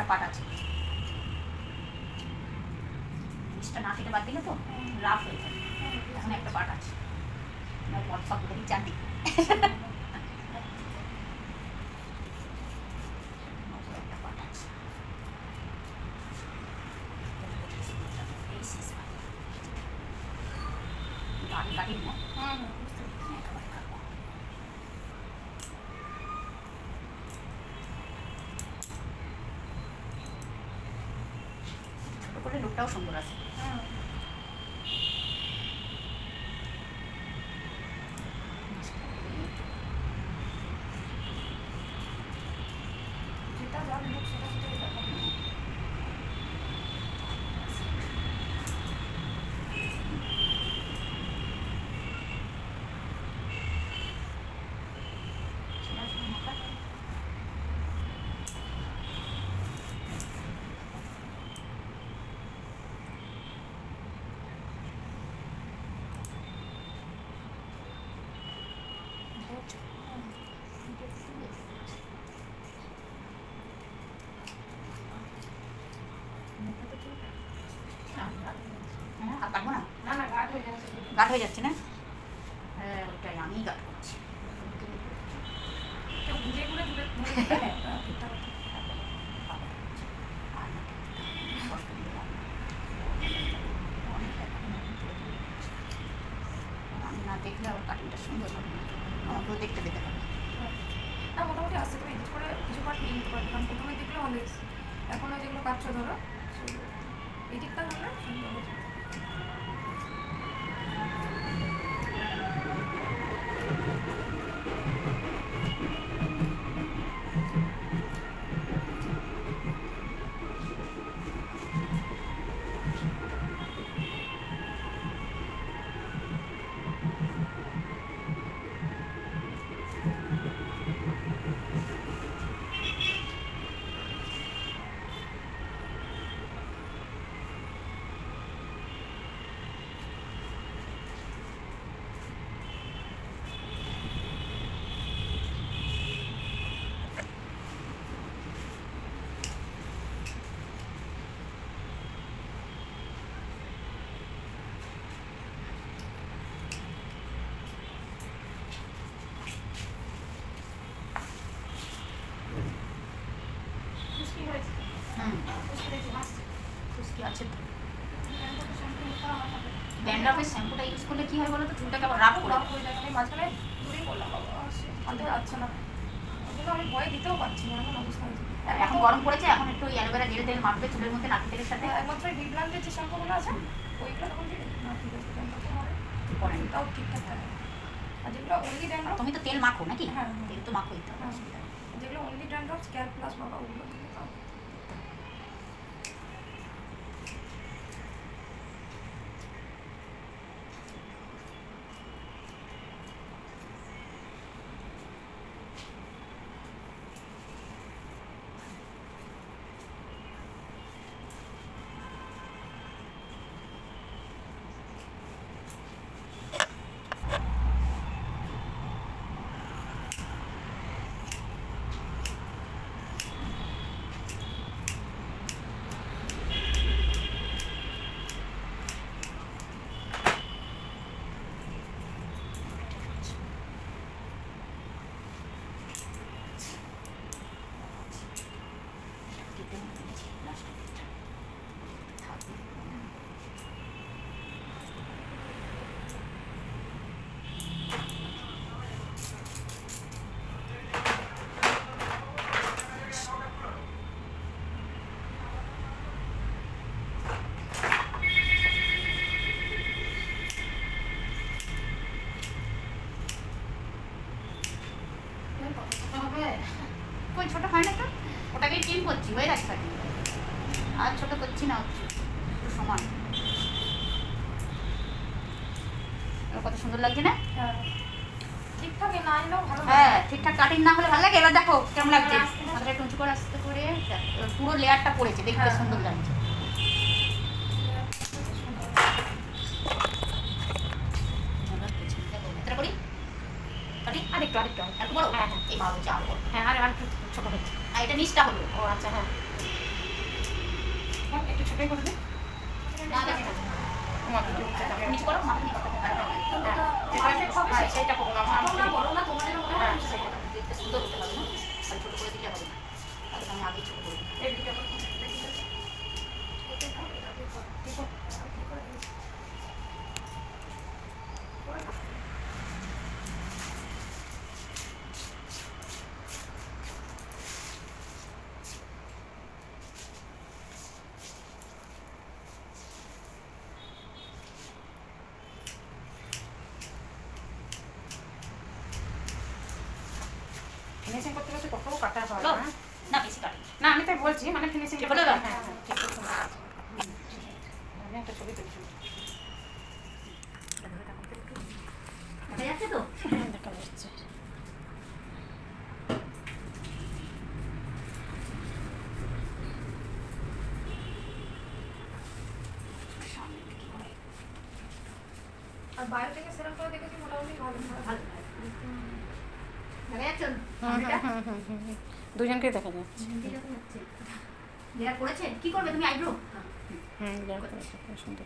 পাট আছে, জিনিসটা না কেটে বাদ দিলে তো রাফ হয়ে যায়। এখন একটা পাট আছে, সব দেখি জানি। ছোট করে লুকটাও সুন্দর আছে। কাটবো না, গাঢ় হয়ে যাচ্ছে না, ওটাই আমি গাঢ় করছি। আমি না দেখলে আবার কাটিংটা সুন্দর হবে, আমাকেও দেখতে দিতে হবে। না মোটামুটি আসছে, তুমি এডিট করে কিছু পার্ট নিয়ে নিতে পারবে, কারণ প্রথমে দেখলে অনেক, এখনো যেগুলো কাটছো ধরো এডিটটা হলে সুন্দর হয়ে যাবে। ব্যান্ডাফের শ্যাম্পুটা ইউজ করলে কি হয় বলো তো, চুলটাকে আবার রাফ হয়ে যায়। আমি মাঝখানে দূরেই করলাম, বাবা আনতে যাচ্ছে না, ওগুলো আমি ভয় দিতেও পারছি না এমন অবস্থা হয়েছে। এখন গরম পড়েছে, এখন একটু অ্যালোভেরা জেল তেল মাখবে চুলের মধ্যে, নাকি তেলের সাথে। একমাত্র হিট ব্র্যান্ডের যে শ্যাম্পুগুলো আছে ওইগুলো তখন না ঠিক আছে, তাও ঠিকঠাক থাকে। আর যেগুলো অনলি ড্যান্ড্রফ, তুমি তো তেল মাখো নাকি? হ্যাঁ তেল তো মাখোই তো, যেগুলো অনলি ড্যান্ড্রফ স্ক্যাল্প প্লাস বাবা ওগুলো দিলে তাও কই ছোট হয় না তো, ওটাকেই টিম করছি, হয়ে যাচ্ছে আর ছোট করছি না, হচ্ছে একটু সমান। কত সুন্দর লাগছে না? ঠিকঠাক না এলেও ভালো। হ্যাঁ ঠিকঠাক কাটিং না হলে ভালো লাগে। এবার দেখো কেমন লাগছে, মাথাটা একটু উঁচু করে আস্তে করে, পুরো লেয়ারটা পড়েছে, দেখতে সুন্দর লাগছে। আরেকটু আরেকটু একটু বড়, হ্যাঁ হ্যাঁ এই ভালো চাল, হ্যাঁ আর একটু ছোট হচ্ছে, আর এটা নিচটা হলো। ও আচ্ছা হ্যাঁ একটু ছোটোই করে দে। না বেশি না। তোমার ভিডিও হচ্ছে যাবে। নিচে করো, মাথা নিচে করো। হ্যাঁ সেইটা করবো না, আমি হ্যাঁ সেইটা। দেখতে সুন্দর হতে হবে না, আর ছোটো করে দিলে হবে না, তাহলে আমি আগেই ছোটো করে দিই। এই ভিডিও করবো। ফিনিশিং করতে করতে কত কাটা হয় লো, না? না বেশি কাটি। না আমি তাই বলছি, মানে ফিনিশিং ঠিক হলো এবার? হ্যাঁ হ্যাঁ ঠিক আছে। আমি একটা ছবি তুলছি। দেখা যাচ্ছে তো? দেখা যাচ্ছে। আর বাইরে থেকে সেরকম করে দেখেছি মোটামুটি ভালো ভালো। দেখা যাচ্ছে? দুজনকেই দেখা যাচ্ছে। দেখা যাচ্ছে। লেয়ার করেছে? কি করবে তুমি আইব্রো? লেয়ার করেছে, খুব সুন্দর।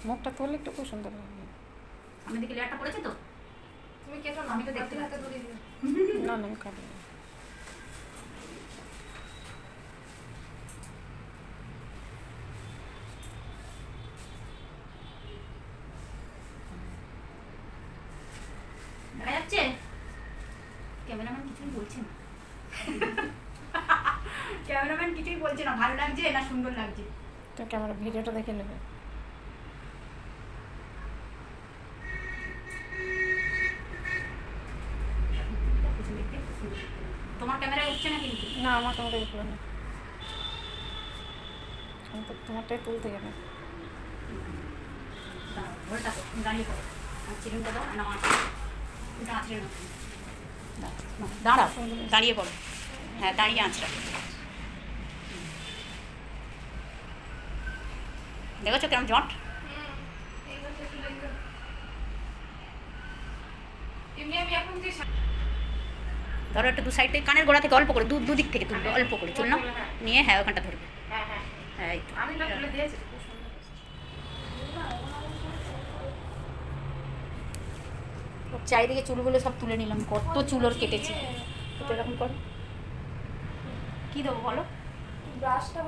মুখটা তুললে একটু খুব সুন্দর লাগবে। আমি দেখি লেয়ারটা করেছে তো? তুমি কেটো না, আমি তো দেখতে হাতে ধরে দিও। না না আমি কাটবো না। দেখা যাচ্ছে? ক্যামেরাম্যান কিছুই বলছে না। ক্যামেরাম্যান কিছুই বলছে না, ভালো লাগছে না সুন্দর লাগছে। তো ক্যামেরা ভিডিওটা দেখে নেবে। তোমার ক্যামেরায় উঠছে না কিন্তু। না আমার ক্যামেরা উঠলো না, আমি তো তোমারটাই তুলতে গেলে। ধরে থাকো, দাঁড়িয়ে পড়ো। আর চিরুনটা দাও, না ওটা আঁচড়ে নাও। দাঁড়াও, দাঁড়িয়ে পড়ো। হ্যাঁ দাঁড়িয়ে আঁচড়া। দেখেছো কেমন জট? ধরো একটু দু সাইড থেকে, কানের গোড়া থেকে অল্প করে, দুদিক থেকে তুলবে, অল্প করে চুল নাও নিয়ে, হ্যাঁ ওখানটা ধরবে। হ্যাঁ হ্যাঁ হ্যাঁ এই তো। আমি না তুলে দিয়েছি। চারিদিকে চুলগুলো সব তুলে নিলাম, কত চুল ওর কেটেছি। তো এরকম করো, কী দেবো বলো? ব্রাশটা